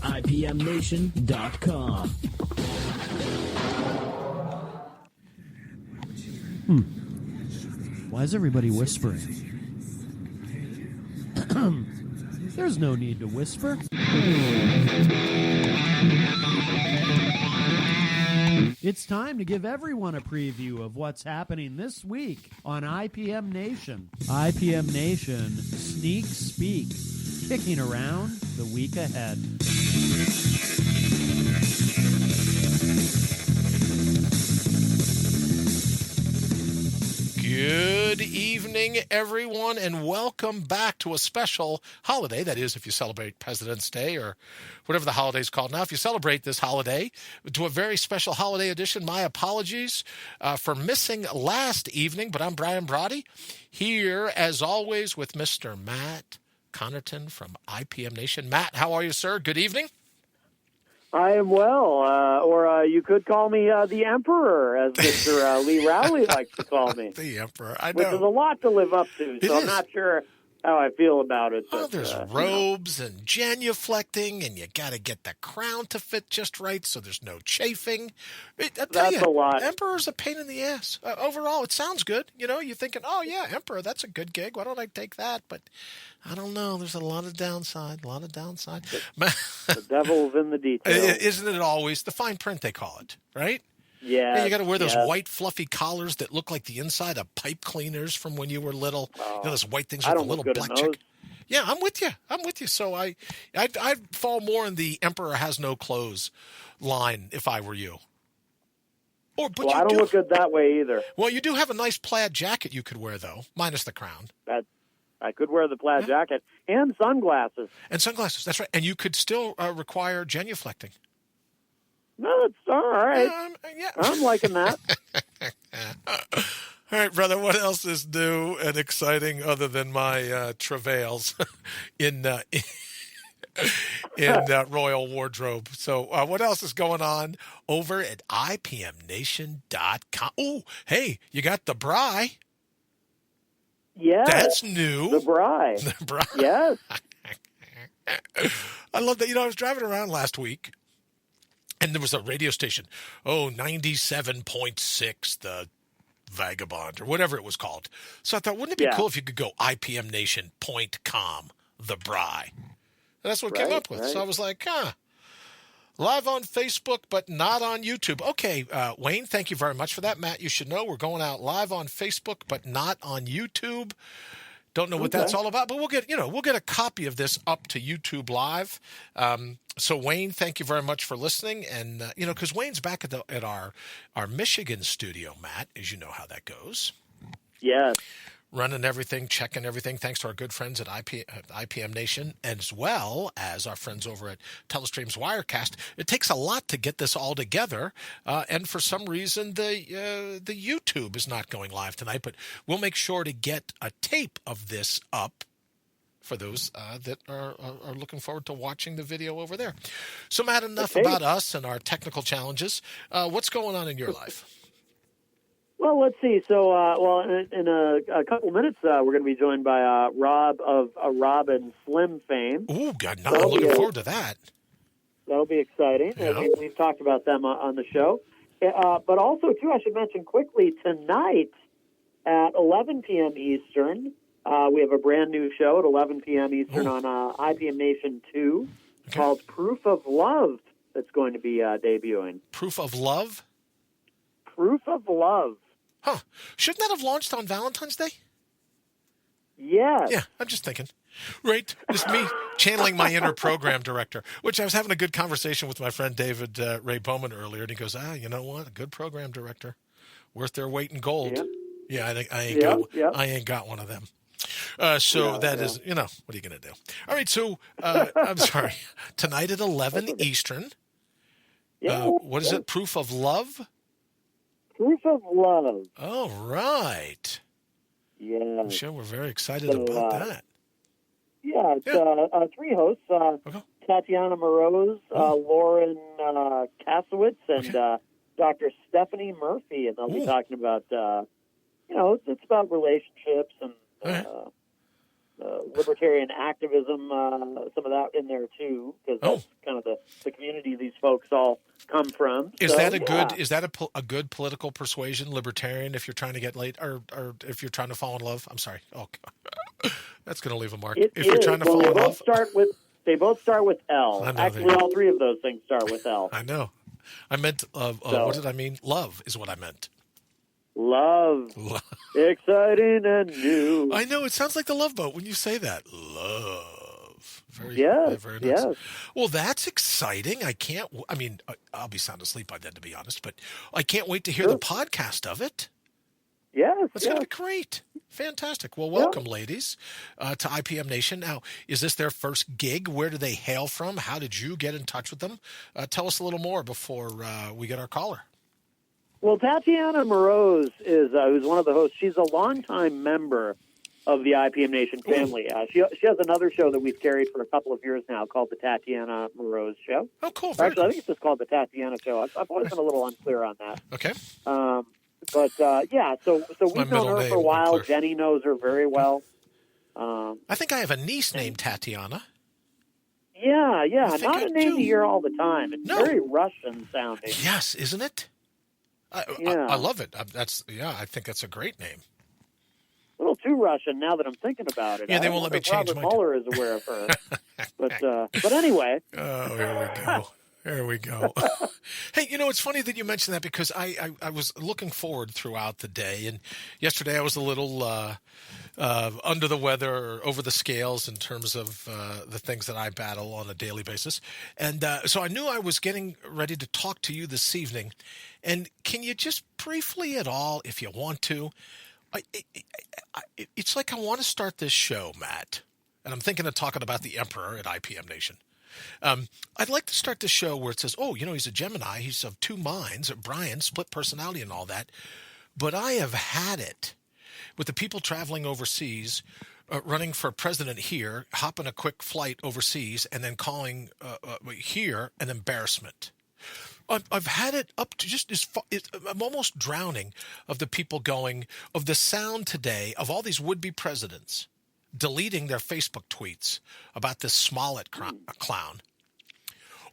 ipmNation.com. Why is everybody whispering? There's no need to whisper. It's time to give everyone a preview of what's happening this week on IPM Nation. IPM Nation Sneak Speak, kicking around the week ahead. Good evening, everyone, and welcome back to a special holiday. That is, if you celebrate President's Day or whatever the holiday is called now. If you celebrate this holiday, to a very special holiday edition. My apologies for missing last evening, but I'm Brian Brawdy, here, as always, with Mr. Matt Connarton from IPM Nation. Matt, how are you, sir? Good evening. I am well, or you could call me the Emperor, as Mr. Lee Rowley likes to call me. The Emperor, I know. Which is a lot to live up to, so I'm not sure how I feel about it. Well, there's robes and genuflecting, and you got to get the crown to fit just right so there's no chafing. That's a lot. Emperor's a pain in the ass. Overall, it sounds good. You know, you're thinking, oh, yeah, Emperor, that's a good gig. Why don't I take that? But I don't know. There's a lot of downside, The devil's in the details. Isn't it always? The fine print, they call it, right? Yeah. You got to wear those white fluffy collars that look like the inside of pipe cleaners from when you were little. You know, those white things with a little blackjack. Yeah, I'm with you. So I'd fall more in the Emperor has no clothes line if I were you. I don't look good that way either. Well, you do have a nice plaid jacket you could wear, though, minus the crown. I could wear the plaid jacket and sunglasses. That's right. And you could still require genuflecting. No, that's all right. I'm liking that. All right, brother, what else is new and exciting other than my travails in royal wardrobe? So what else is going on over at ipmNation.com? Oh, hey, you got the Bry. Yeah. That's new. The Bry. Yes. I love that. You know, I was driving around last week, and there was a radio station, 97.6, the Vagabond, or whatever it was called. So I thought, wouldn't it be cool if you could go ipmNation.com, the Bry? And that's what I came up with. Right. So I was like, live on Facebook, but not on YouTube. Okay, Wayne, thank you very much for that. Matt, you should know we're going out live on Facebook, but not on YouTube. Don't know what that's all about, but we'll get a copy of this up to YouTube Live. So Wayne, thank you very much for listening, and because Wayne's back at our Michigan studio, Matt, as you know how that goes. Yes. Running everything, checking everything, thanks to our good friends at IPM Nation, as well as our friends over at Telestream's Wirecast. It takes a lot to get this all together, and for some reason, the YouTube is not going live tonight, but we'll make sure to get a tape of this up for those that are looking forward to watching the video over there. So, Matt, enough about us and our technical challenges. What's going on in your life? Well, let's see. So, in a couple minutes, we're going to be joined by Rob of Rob and Slim fame. Ooh, God, no, I'm looking forward to that. That'll be exciting. Yeah. We've talked about them on the show. But also, too, I should mention quickly, tonight at 11 p.m. Eastern, we have a brand new show at 11 p.m. Eastern on IPM Nation 2 called Proof of Love that's going to be debuting. Proof of Love? Proof of Love. Huh. Shouldn't that have launched on Valentine's Day? Yes. Yeah, I'm just thinking. Right? Just me channeling my inner program director, which I was having a good conversation with my friend David Ray Bowman earlier, and he goes, you know what? A good program director. Worth their weight in gold. Yeah, I ain't got one of them. So that is, what are you going to do? All right, so I'm sorry. Tonight at 11 Eastern. What is it? Proof of Love? Proof of Love. All right. Yeah. I'm sure we're very excited about that. Yeah, it's three hosts, Tatiana Moroz, Lauren Kasowitz, and Dr. Stephanie Murphy, and they'll be talking about, it's about relationships and libertarian activism, some of that in there too, because that's kind of the community these folks all come from. Is that a good political persuasion, libertarian, if you're trying to get laid, or if you're trying to fall in love? I'm sorry. Oh, that's going to leave a mark. If you're trying to fall in love, they both start with L. Actually, all three of those things start with L. I know. I meant what did I mean? Love is what I meant. Love. Exciting and new. I know. It sounds like the Love Boat when you say that. Love. Very nice. Yes. Well, that's exciting. I'll be sound asleep by then, to be honest, but I can't wait to hear the podcast of it. Yes. That's going to be great. Fantastic. Well, welcome, ladies, to IPM Nation. Now, is this their first gig? Where do they hail from? How did you get in touch with them? Tell us a little more before we get our caller. Well, Tatiana Moroz is who's one of the hosts. She's a longtime member of the IPM Nation family. She has another show that we've carried for a couple of years now called the Tatiana Moroz Show. Oh, cool. I think it's just called the Tatiana Show. I've always been a little unclear on that. Okay. So we've known her for a while. Jenny knows her very well. I think I have a niece named Tatiana. Yeah. Not a name you hear all the time. It's very Russian sounding. Yes, isn't it? I love it. I think that's a great name. A little too Russian now that I'm thinking about it. Yeah, they won't let me change Robert Mueller is aware of her. But anyway. Oh, here we go. Hey, it's funny that you mentioned that because I was looking forward throughout the day. And yesterday I was a little under the weather or over the scales in terms of the things that I battle on a daily basis. And so I knew I was getting ready to talk to you this evening. And can you just briefly at all, if you want to, it's like I want to start this show, Matt. And I'm thinking of talking about the Emperor at IPM Nation. I'd like to start the show where it says, he's a Gemini. He's of two minds. Brian, split personality and all that. But I have had it with the people traveling overseas, running for president here, hopping a quick flight overseas, and then calling here an embarrassment. I've had it up to just as far, I'm almost drowning of the people of the sound today of all these would-be presidents deleting their Facebook tweets about this Smollett clown.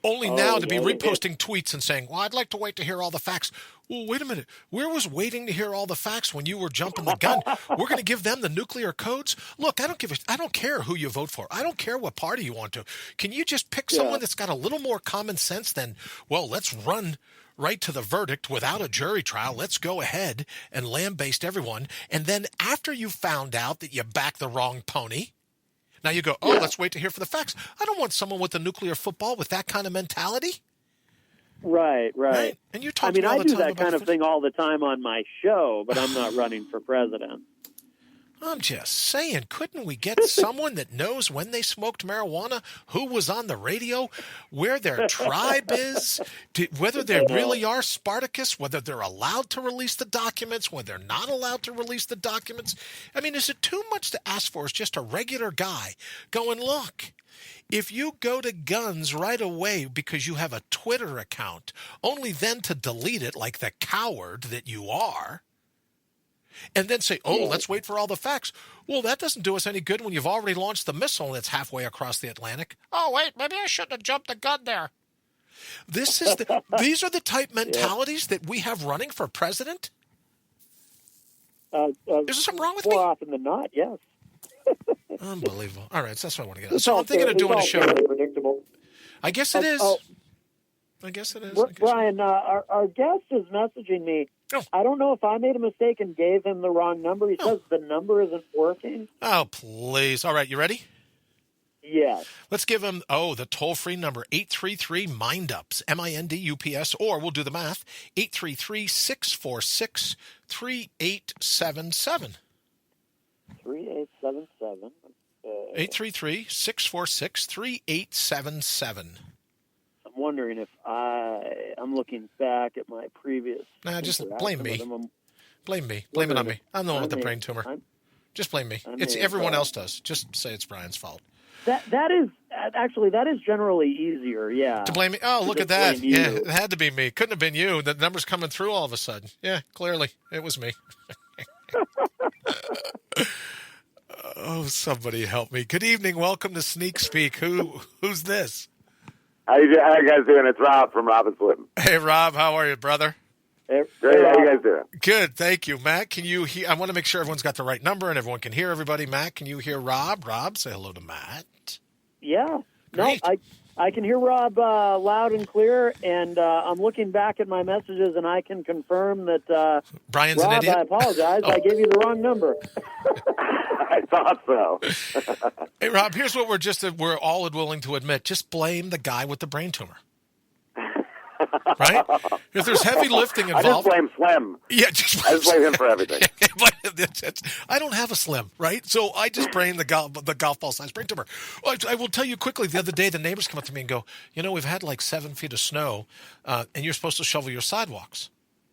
Only now to be reposting tweets and saying, well, I'd like to wait to hear all the facts. Well, wait a minute. Where was waiting to hear all the facts when you were jumping the gun? We're going to give them the nuclear codes? Look, I don't care who you vote for. I don't care what party you want to. Can you just pick someone that's got a little more common sense than, well, let's run right to the verdict without a jury trial. Let's go ahead and lambaste everyone. And then after you found out that you backed the wrong pony, now you go, let's wait to hear for the facts. I don't want someone with a nuclear football with that kind of mentality. Right. And you talk all the time I do that kind of thing all the time on my show, but I'm not running for president. I'm just saying, couldn't we get someone that knows when they smoked marijuana, who was on the radio, where their tribe is, whether they really are Spartacus, whether they're allowed to release the documents, whether they're not allowed to release the documents? I mean, is it too much to ask for? Is just a regular guy going, look, if you go to guns right away because you have a Twitter account, only then to delete it like the coward that you are, and then say, let's wait for all the facts. Well, that doesn't do us any good when you've already launched the missile and it's halfway across the Atlantic. Oh, wait, maybe I shouldn't have jumped the gun there. These are the type mentalities that we have running for president? Is there something wrong with me? More often than not, yes. Unbelievable. All right, so that's what I want to get at. So I'm thinking of doing a show. Predictable. I guess it is. I guess it is. Brian, our guest is messaging me. Oh. I don't know if I made a mistake and gave him the wrong number. He says the number isn't working. Oh, please. All right, you ready? Yes. Let's give him, the toll-free number, 833-MINDUPS, MINDUPS, or we'll do the math, 833-646-3877. 3877. 833-646-3877. I'm wondering if I'm looking back at my previous. Nah, just blame me. Blame me. Blame it on me. I'm the one with the brain tumor. Just blame me. It's everyone else does. Just say it's Brian's fault. That is generally easier. Yeah. To blame me. Oh, look at that. Yeah, it had to be me. Couldn't have been you. The number's coming through all of a sudden. Yeah, clearly it was me. Oh, somebody help me. Good evening. Welcome to Sneak Speak. Who's this? How you guys doing? It's Rob from Rob and Slim. Hey, Rob. How are you, brother? Great. How you guys doing? Good. Thank you. Matt, can you hear? I want to make sure everyone's got the right number and everyone can hear everybody. Matt, can you hear Rob? Rob, say hello to Matt. Yeah. Great. No, I can hear Rob loud and clear, and I'm looking back at my messages, and I can confirm that Brian's Rob, an idiot. I apologize. I gave you the wrong number. I thought so. Hey, Rob, here's what we're all willing to admit. Just blame the guy with the brain tumor. Right? If there's heavy lifting involved. I just blame Slim. Yeah, I just blame him for everything. I don't have a Slim, right? So I just brain the golf ball size brain tumor. I will tell you quickly, the other day the neighbors come up to me and go, we've had like 7 feet of snow, and you're supposed to shovel your sidewalks.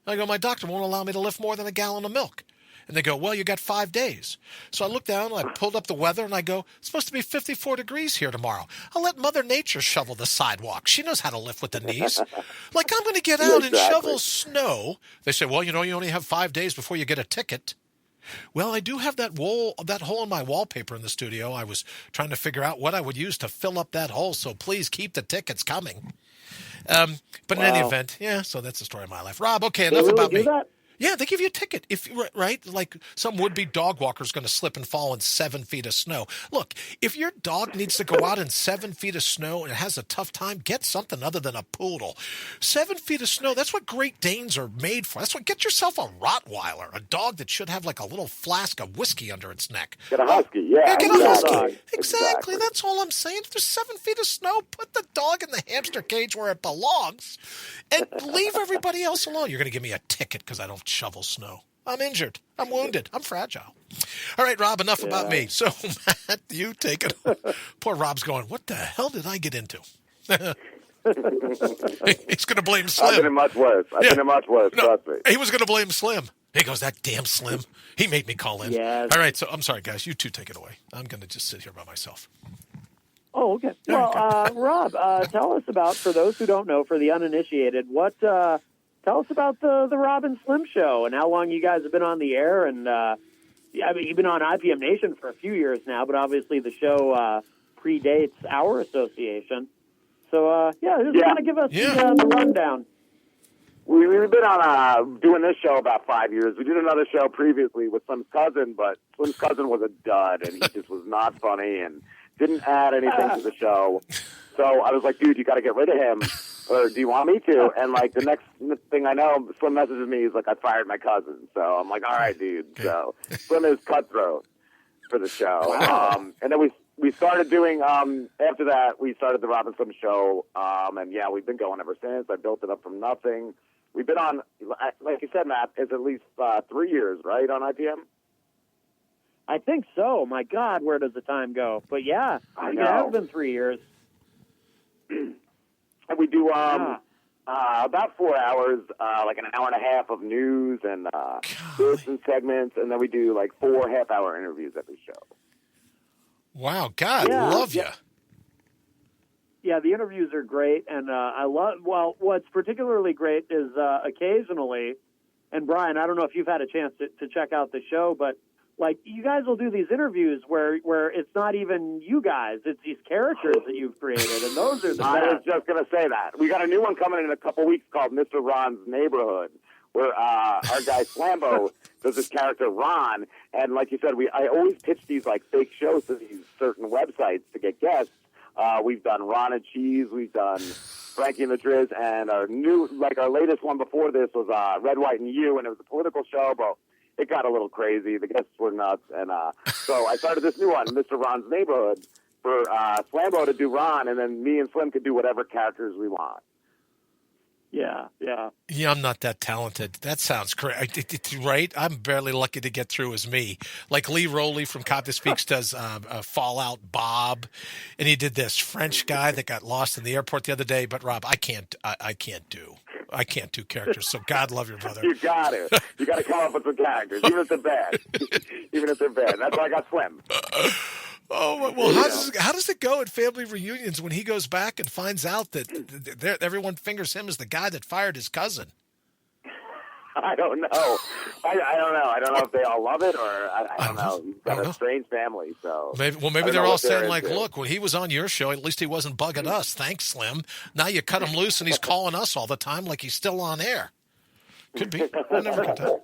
I go, my doctor won't allow me to lift more than a gallon of milk. And they go, well, you got 5 days. So I look down, and I pulled up the weather, and I go, it's supposed to be 54 degrees here tomorrow. I'll let Mother Nature shovel the sidewalk. She knows how to lift with the knees. Like, I'm going to get out and shovel snow. They say, well, you only have 5 days before you get a ticket. Well, I do have that hole in my wallpaper in the studio. I was trying to figure out what I would use to fill up that hole, so please keep the tickets coming. But in any event, so that's the story of my life. Rob, okay, enough about me. That? Yeah, they give you a ticket, right? Like some would-be dog walker is going to slip and fall in 7 feet of snow. Look, if your dog needs to go out in 7 feet of snow and has a tough time, get something other than a poodle. 7 feet of snow, that's what Great Danes are made for. Get yourself a Rottweiler, a dog that should have like a little flask of whiskey under its neck. Get a husky, yeah. Get a husky. Dog. Exactly, that's all I'm saying. If there's 7 feet of snow, put the dog in the hamster cage where it belongs and leave everybody else alone. You're going to give me a ticket because I don't shovel snow. I'm injured. I'm wounded. I'm fragile. All right, Rob, enough about me. So, Matt, you take it. Poor Rob's going, what the hell did I get into? He's going to blame Slim. I've been in much worse. Trust me. He was going to blame Slim. He goes, that damn Slim. He made me call in. Yes. All right, so I'm sorry, guys. You two take it away. I'm going to just sit here by myself. Oh, okay. Well, Rob, tell us about, for those who don't know, for the uninitiated, tell us about the Rob and Slim show and how long you guys have been on the air. And you've been on ipmNation for a few years now, but obviously the show predates our association. So, just kind of give us the rundown. We've been on doing this show about 5 years. We did another show previously with Slim's cousin, but Slim's cousin was a dud, and he just was not funny and didn't add anything to the show. So I was like, dude, you got to get rid of him. Or do you want me to? And like the next thing I know, Slim messages me. He's like, I fired my cousin. So I'm like, all right, dude. Okay. So Slim is cutthroat for the show. Wow. And then we started doing, after that, we started the Rob and Slim show. And we've been going ever since. I built it up from nothing. We've been on, like you said, Matt, it's at least 3 years, right, on IPM? I think so. My God, where does the time go? But yeah, I know. It has been 3 years. And we do about 4 hours, like an hour and a half of news and bits and segments, and then we do like 4 half-hour interviews every show. Wow, God, love you. Yeah, the interviews are great, and I love. Well, what's particularly great is occasionally, and Brian, I don't know if you've had a chance to check out the show, but like you guys will do these interviews where it's not even you guys; it's these characters that you've created, and those are the best. I was just going to say that we got a new one coming in a couple weeks called Mr. Ron's Neighborhood, where our guy Slambo does this character Ron, and like you said, I always pitch these like fake shows to these certain websites to get guests. We've done Ron and Cheese, we've done Frankie and the Driz, and our latest one before this was Red, White, and You, and it was a political show, but it got a little crazy. The guests were nuts, and so I started this new one, Mr. Ron's Neighborhood, for Slambo to do Ron, and then me and Slim could do whatever characters we want. Yeah. Yeah, I'm not that talented. That sounds great, right? I'm barely lucky to get through as me. Like Lee Rowley from Cop That Speaks does Fallout Bob, and he did this French guy that got lost in the airport the other day. But Rob, I can't do characters. So God love your brother. You got to come up with some characters, even if they're bad. That's why I got Slim. Oh, well, how does it go at family reunions when he goes back and finds out that everyone fingers him as the guy that fired his cousin? I don't know. I don't know. I don't know if they all love it or I don't know. He's got a strange family, so maybe they're all saying like, "Look, when he was on your show, at least he wasn't bugging us. Thanks, Slim. Now you cut him loose and he's calling us all the time like he's still on air." Could be. I never could tell.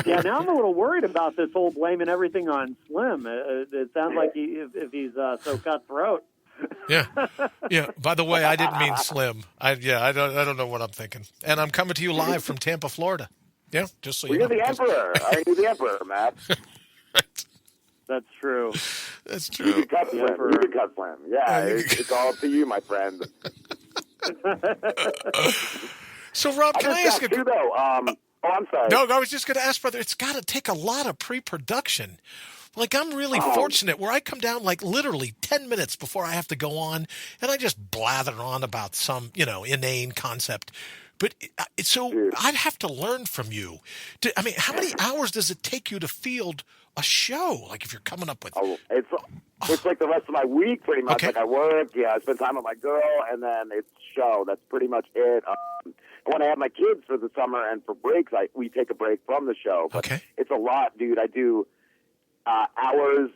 Yeah, now I'm a little worried about this whole blaming everything on Slim. It sounds like if he's so cutthroat. Yeah. By the way, I didn't mean Slim. I don't know what I'm thinking. And I'm coming to you live from Tampa, Florida. Yeah, just so you know. You're the emperor. You're the emperor, Matt. That's true. That's true. You can cut Slim. You can cut Slim. Yeah, it's all up to you, my friend. So, Rob, can I ask you? Too, though, I'm sorry. No, I was just going to ask, brother. It's got to take a lot of pre-production. Like, I'm really fortunate where I come down like literally 10 minutes before I have to go on, and I just blather on about some, inane concept. But so I'd have to learn from you. I mean, how many hours does it take you to field a show? Like, if you're coming up with... It's like the rest of my week, pretty much. Okay. Like, I work, I spend time with my girl, and then it's show. That's pretty much it. When I have my kids for the summer and for breaks, we take a break from the show. But It's a lot, dude. I do hours.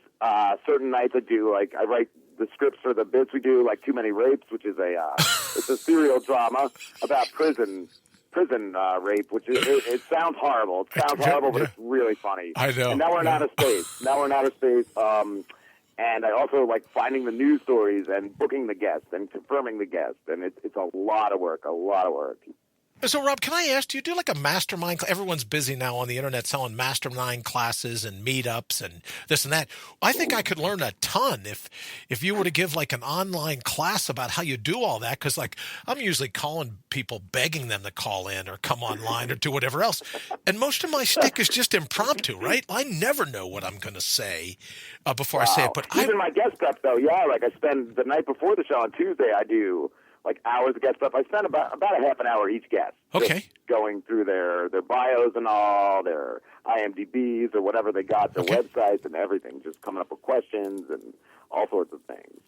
Certain nights I write the scripts for the bits we do, like Too Many Rapes, which is it's a serial drama about prison rape, which is it sounds horrible. It sounds horrible, but it's really funny. I know. And now we're in outer space. And I also like finding the news stories and booking the guests and confirming the guests, and it's a lot of work. So, Rob, can I ask, do you do like a mastermind? Everyone's busy now on the internet selling mastermind classes and meetups and this and that. I think I could learn a ton if you were to give like an online class about how you do all that. Because like I'm usually calling people, begging them to call in or come online or do whatever else. And most of my stick is just impromptu, right? I never know what I'm going to say before I say it. But even my guest prep, though, like I spend the night before the show on Tuesday, I do like hours of guest stuff. I spend about a half an hour each guest. Okay. Going through their bios and all, their IMDb's or whatever they got, their websites and everything, just coming up with questions and all sorts of things.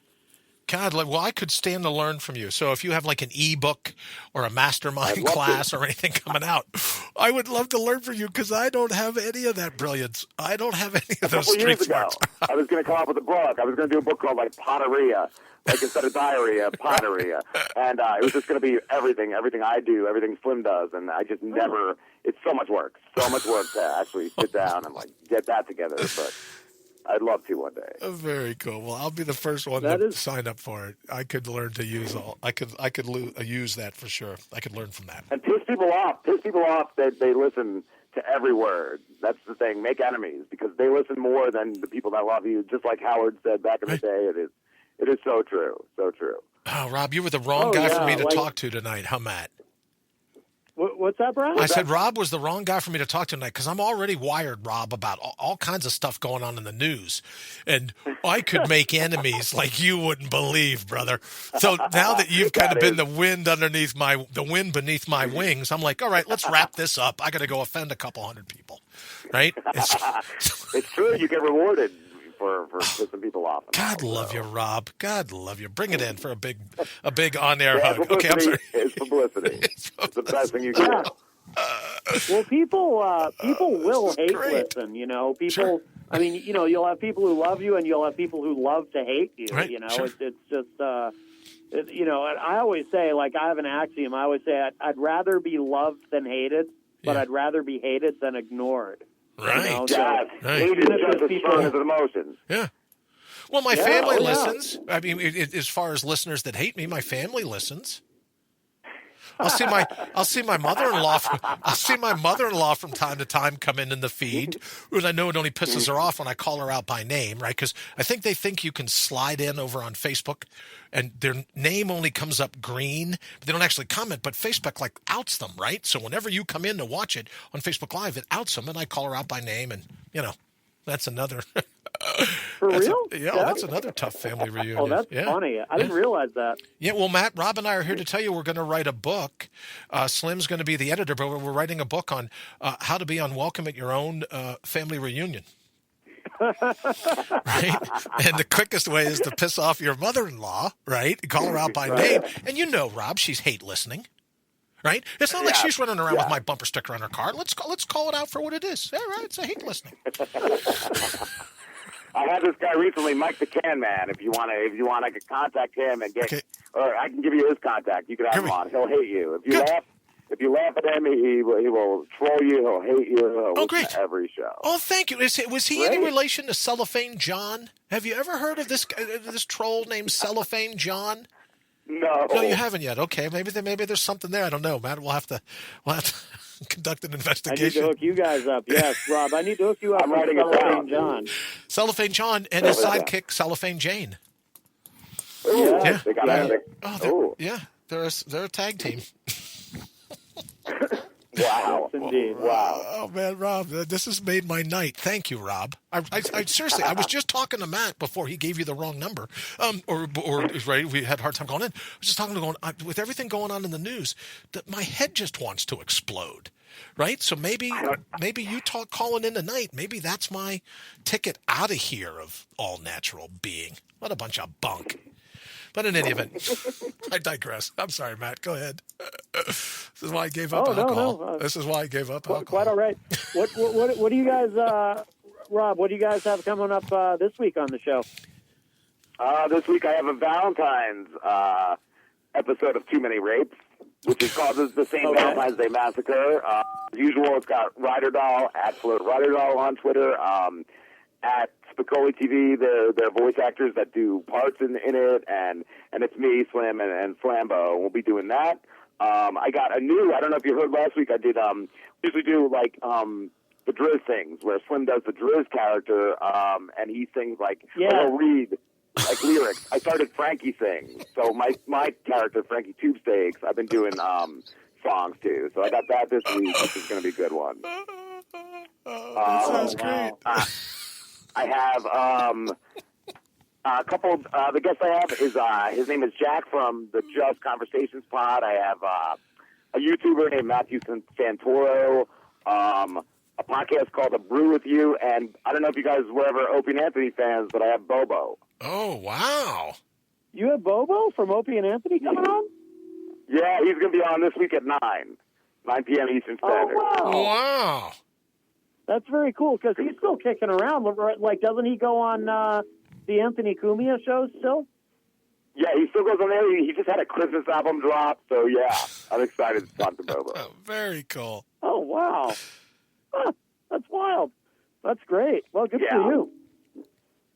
God, I could stand to learn from you. So if you have like an ebook or a mastermind class or anything coming out, I would love to learn from you because I don't have any of that brilliance. I don't have any of those street smarts. I was going to come up with a book. I was going to do a book called like Potteria, like instead of diarrhea, Potteria. And it was just going to be everything I do, everything Slim does. And I just never, it's so much work to actually sit down and like get that together. But I'd love to one day. Very cool. Well, I'll be the first one to sign up for it. I could learn to use I could use that for sure. I could learn from that. And piss people off that they listen to every word. That's the thing. Make enemies because they listen more than the people that love you. Just like Howard said back in the day, it is so true. So true. Oh, Rob, you were the wrong guy for me to talk to tonight, huh, Matt? What's that, Brian? I said Rob was the wrong guy for me to talk to tonight because I'm already wired, Rob, about all kinds of stuff going on in the news. And I could make enemies like you wouldn't believe, brother. So now that you've kind of been the wind beneath my wings, I'm like, all right, let's wrap this up. I got to go offend a couple hundred people, right? It's true. You get rewarded for pissing people off. God love you, Rob. God love you. Bring it in for a big on-air hug. Okay, I'm sorry. It's publicity. It's the best thing you can do. Well, people will hate listen. People. Sure. I mean, you'll have people who love you, and you'll have people who love to hate you. Right. Sure. It's just. And I always say, like, I have an axiom. I always say, I'd rather be loved than hated, but I'd rather be hated than ignored. Right. Yes. Hate is just as strong as emotions. Yeah. Well, my family listens. I mean, as far as listeners that hate me, my family listens. I'll see my mother-in-law. I'll see my mother-in-law from time to time come in the feed, and I know it only pisses her off when I call her out by name, right? Because I think they think you can slide in over on Facebook, and their name only comes up green, but they don't actually comment. But Facebook like outs them, right? So whenever you come in to watch it on Facebook Live, it outs them, and I call her out by name, and that's another. For real? That's another tough family reunion. Oh, that's funny. I didn't realize that. Yeah, well, Matt, Rob and I are here to tell you we're going to write a book. Slim's going to be the editor, but we're writing a book on how to be unwelcome at your own family reunion. Right? And the quickest way is to piss off your mother-in-law, right? Call her out by name. And Rob, she's hate listening. right? It's not like she's running around with my bumper sticker on her car. Let's call it out for what it is. All right, it's a hate listening. I had this guy recently, Mike the Can Man. If you want to contact him and get, or I can give you his contact. You can have him on. He'll hate you if you laugh at him. He will troll you. He'll hate you. He'll great! Every show. Oh, thank you. Was he any relation to Cellophane John? Have you ever heard of this troll named Cellophane John? No, you haven't yet. Okay, maybe there's something there. I don't know, Matt. We'll have to conduct an investigation. I need to hook you guys up. Yes, Rob. I need to hook you up. I'm with writing it Cellophane down. John. Cellophane John and his sidekick Cellophane Jane. Ooh, Yeah. They got They're a tag team. Wow. Yes, indeed. Wow. Oh man, Rob, this has made my night. Thank you, Rob. I seriously, I was just talking to Matt before he gave you the wrong number. Or right, we had a hard time going in. I was just talking to him with everything going on in the news, that my head just wants to explode. Right? So maybe you calling in tonight, maybe that's my ticket out of here of all natural being. What a bunch of bunk. But in any event, I digress. I'm sorry, Matt. Go ahead. This is why I gave up alcohol. No. This is why I gave up alcohol. Quite all right. What do you guys, Rob? What do you guys have coming up this week on the show? This week I have a Valentine's episode of Too Many Rapes, which is called the same Valentine's Day Massacre. As usual, it's got Ryder Doll at Float Ryder Doll on Twitter. At Spicoli TV, they're voice actors that do parts in it, and it's me, Slim, and Flambeau. We'll be doing that. I got a new, I don't know if you heard last week, I did usually do like the Driz things, where Slim does the Driz character, and he sings like, he'll read like lyrics. I started Frankie sings. So my character, Frankie Tube Steaks, I've been doing songs too. So I got that this week, which is going to be a good one. That sounds great. I have a couple. The guest I have is his name is Jack from the Just Conversations pod. I have a YouTuber named Matthew Santoro, a podcast called The Brew with You, and I don't know if you guys were ever Opie and Anthony fans, but I have Bobo. Oh wow! You have Bobo from Opie and Anthony coming on? Yeah, he's going to be on this week at 9 p.m. Eastern Standard. Oh wow! Wow! That's very cool because he's still kicking around. Like, doesn't he go on the Anthony Cumia shows still? Yeah, he still goes on there. He just had a Christmas album drop, so yeah, I'm excited to talk to Bobo. Oh, very cool. Oh, wow. Huh, that's wild. That's great. Well, good for you.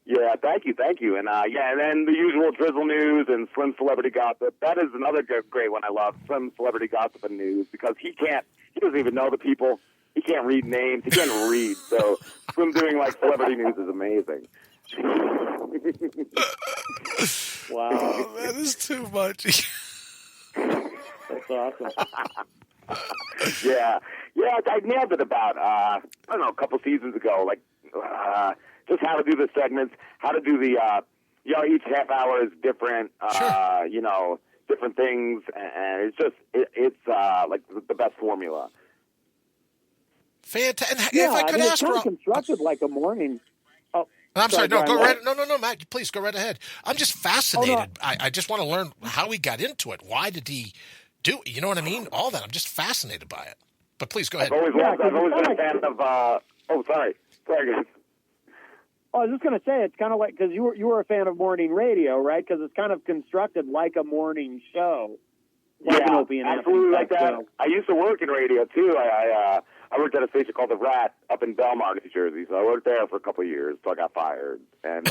Yeah, thank you. And and then the usual drizzle news and Slim Celebrity Gossip. That is another great one I love, Slim Celebrity Gossip and News, because he doesn't even know the people. He can't read names. He can't read. So Slim doing like celebrity news is amazing. Wow. Oh, that is too much. That's awesome. Yeah, I nailed it about, I don't know, a couple seasons ago, like just how to do the segments, how to do the, each half hour is different, Sure. Different things, and it's just, it's like the best formula. Fantastic. And Yeah, if I could ask, it's kind of Rob, constructed like a morning. Oh, I'm sorry. No, Brian, go what? right. No, Matt. Please go right ahead. I'm just fascinated. I just want to learn how he got into it. Why did he do it? You know what I mean? All that. I'm just fascinated by it. But please go ahead. I've always been a fan of. Sorry, guys. Oh, I was just going to say, it's kind of like, because you were a fan of morning radio, right? Because it's kind of constructed like a morning show. Like an Opie and absolutely Anthony like that. show. I used to work in radio too. I worked at a station called The Rat up in Belmar, New Jersey. So I worked there for a couple of years until I got fired. And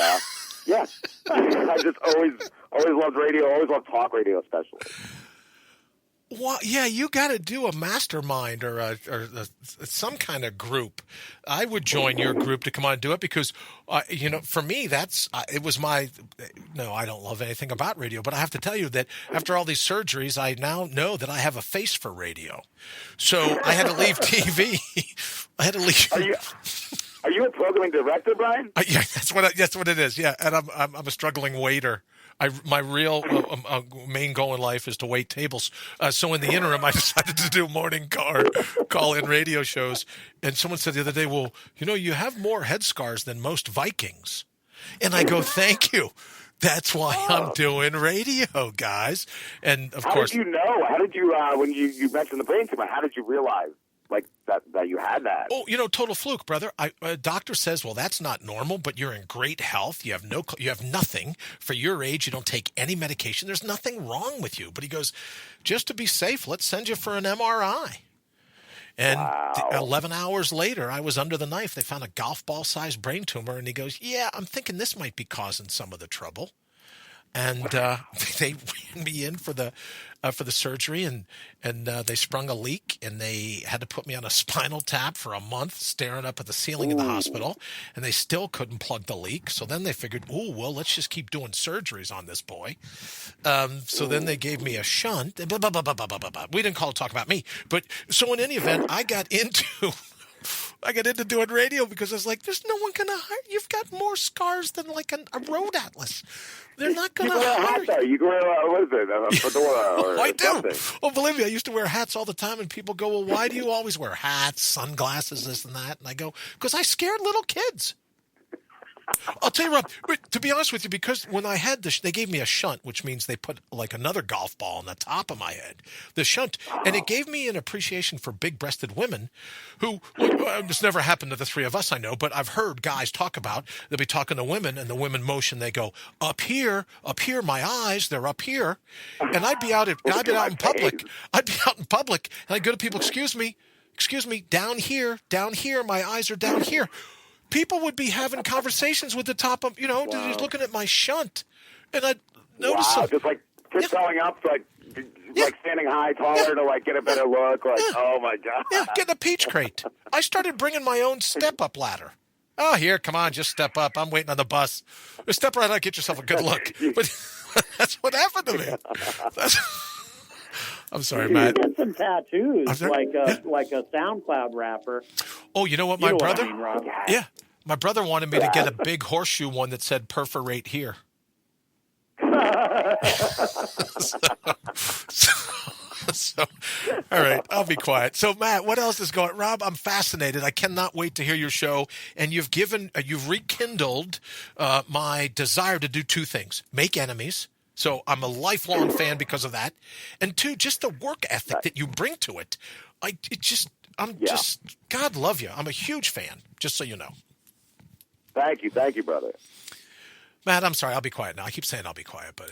yeah, I just always loved radio. Always loved talk radio, especially. Well, yeah, you got to do a mastermind or some kind of group. I would join your group to come on and do it because, for me, it was my. No, I don't love anything about radio, but I have to tell you that after all these surgeries, I now know that I have a face for radio. So I had to leave TV. I had to leave. Are you a programming director, Brian? Yeah, that's what it is. Yeah, and I'm a struggling waiter. My real main goal in life is to wait tables. So in the interim, I decided to do morning call-in radio shows. And someone said the other day, well, you have more head scars than most Vikings. And I go, thank you. That's why I'm doing radio, guys. And of course, how did you know? How did you when you mentioned the brain tumor? How did you realize like that you had that? Oh, total fluke, brother. A doctor says, well, that's not normal, but you're in great health. You have nothing for your age. You don't take any medication. There's nothing wrong with you. But he goes, just to be safe, let's send you for an MRI. And 11 hours later, I was under the knife. They found a golf ball-sized brain tumor, and he goes, yeah, I'm thinking this might be causing some of the trouble. And they ran me in for the surgery, and they sprung a leak, and they had to put me on a spinal tap for a month, staring up at the ceiling in the hospital, and they still couldn't plug the leak. So then they figured, let's just keep doing surgeries on this boy. So then they gave me a shunt. Blah, blah, blah, blah, blah, blah, blah. We didn't call to talk about me, but so in any event, I got into doing radio because I was like, there's no one going to hire you. You've got more scars than like a road atlas. They're not going to hire you. You can wear, what is it, a fedora or I do. something. Oh, believe me, I used to wear hats all the time, and people go, well, why do you always wear hats, sunglasses, this and that? And I go, because I scared little kids. I'll tell you, Rob, to be honest with you, because when I had they gave me a shunt, which means they put like another golf ball on the top of my head, the shunt, and it gave me an appreciation for big-breasted women who, this never happened to the three of us, I know, but I've heard guys talk about, they'll be talking to women, and the women motion, they go, up here, my eyes, they're up here. And I'd be out in public, and I'd go to people, excuse me, down here, my eyes are down here. People would be having conversations with the top of, just looking at my shunt. And I'd notice them. Just like tiptoeing up, like standing high, taller to like get a better look. Like, oh my God. Yeah, getting a peach crate. I started bringing my own step-up ladder. Oh, here, come on, just step up. I'm waiting on the bus. Step right up, get yourself a good look. But that's what happened to me. I'm sorry, Matt. You get some tattoos, like a SoundCloud rapper. Oh, you know what, my brother? What I mean, Rob? Yeah, my brother wanted me to get a big horseshoe one that said "perforate here." So, all right, I'll be quiet. So, Matt, what else is going? Rob, I'm fascinated. I cannot wait to hear your show. And you've rekindled my desire to do two things: make enemies. So I'm a lifelong fan because of that. And two, just the work ethic that you bring to it. God love you. I'm a huge fan, just so you know. Thank you, brother. Matt, I'm sorry. I'll be quiet now. I keep saying I'll be quiet, but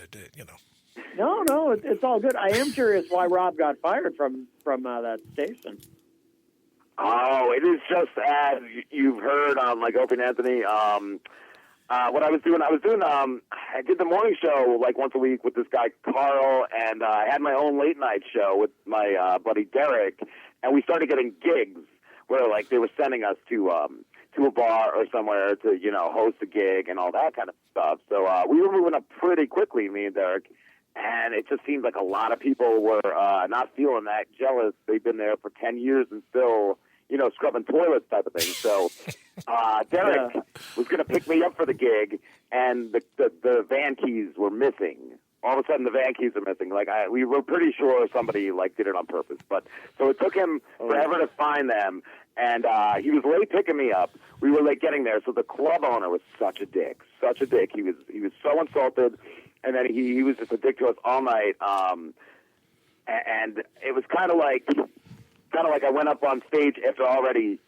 No, it's all good. I am curious why Rob got fired from that station. Oh, it is just as you've heard on like Opie and Anthony. What I was doing, I did the morning show like once a week with this guy Carl, and I had my own late night show with my buddy Derek, and we started getting gigs where like they were sending us to a bar or somewhere to host a gig and all that kind of stuff. So we were moving up pretty quickly, me and Derek, and it just seemed like a lot of people were not feeling that jealous. They've been there for 10 years and still scrubbing toilets type of thing. So Derek was going to pick me up for the gig, and the van keys were missing. All of a sudden, the van keys are missing. Like we were pretty sure somebody like did it on purpose. But so it took him forever to find them, and he was late picking me up. We were late getting there. So the club owner was such a dick. He was so insulted, and then he was just a dick to us all night. And it was kind of like I went up on stage after already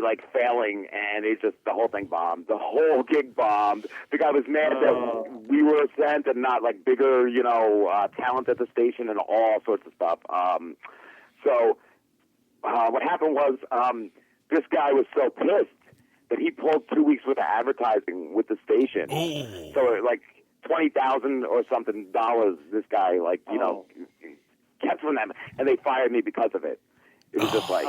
like failing, and the whole thing bombed. The whole gig bombed. The guy was mad that we were sent and not like bigger, talent at the station and all sorts of stuff. So what happened was this guy was so pissed that he pulled 2 weeks worth of advertising with the station. Ooh. So like $20,000 or something this guy kept from them, and they fired me because of it. It was just like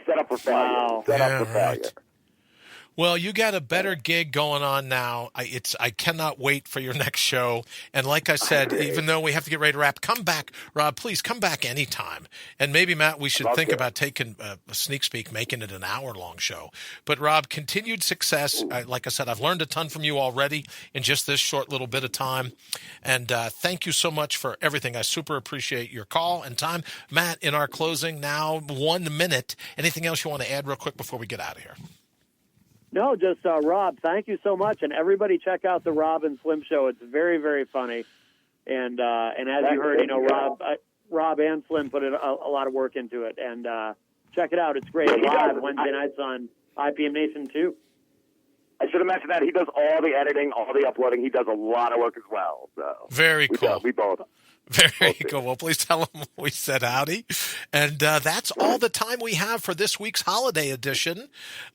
set up for failure. Wow. Set up for failure. Well, you got a better gig going on now. I cannot wait for your next show. And like I said, even though we have to get ready to wrap, come back, Rob. Please come back anytime. And maybe Matt, we should think about taking a sneak speak, making it an hour-long show. But Rob, continued success. Like I said, I've learned a ton from you already in just this short little bit of time. And thank you so much for everything. I super appreciate your call and time, Matt. In our closing now, 1 minute. Anything else you want to add real quick before we get out of here? No, just Rob, thank you so much. And everybody check out the Rob and Slim Show. It's very, very funny. And as you heard, Rob and Slim put a lot of work into it. And check it out. It's great. Live Wednesday nights on IPM Nation, too. I should have mentioned that. He does all the editing, all the uploading. He does a lot of work as well. So very cool. We both. Very cool. Well, please tell him we said howdy. And that's all the time we have for this week's holiday edition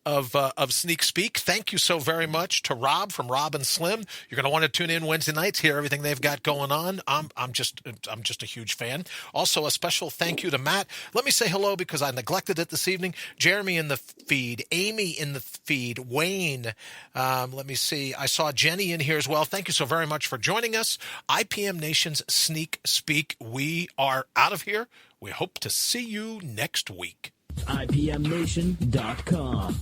of Sneak Speak. Thank you so very much to Rob from Rob and Slim. You're going to want to tune in Wednesday nights, hear everything they've got going on. I'm just a huge fan. Also, a special thank you to Matt. Let me say hello because I neglected it this evening. Jeremy in the feed, Amy in the feed, Wayne. Let me see. I saw Jenny in here as well. Thank you so very much for joining us. IPM Nation's Sneak Speak. We are out of here. We hope to see you next week. ipmNation.com.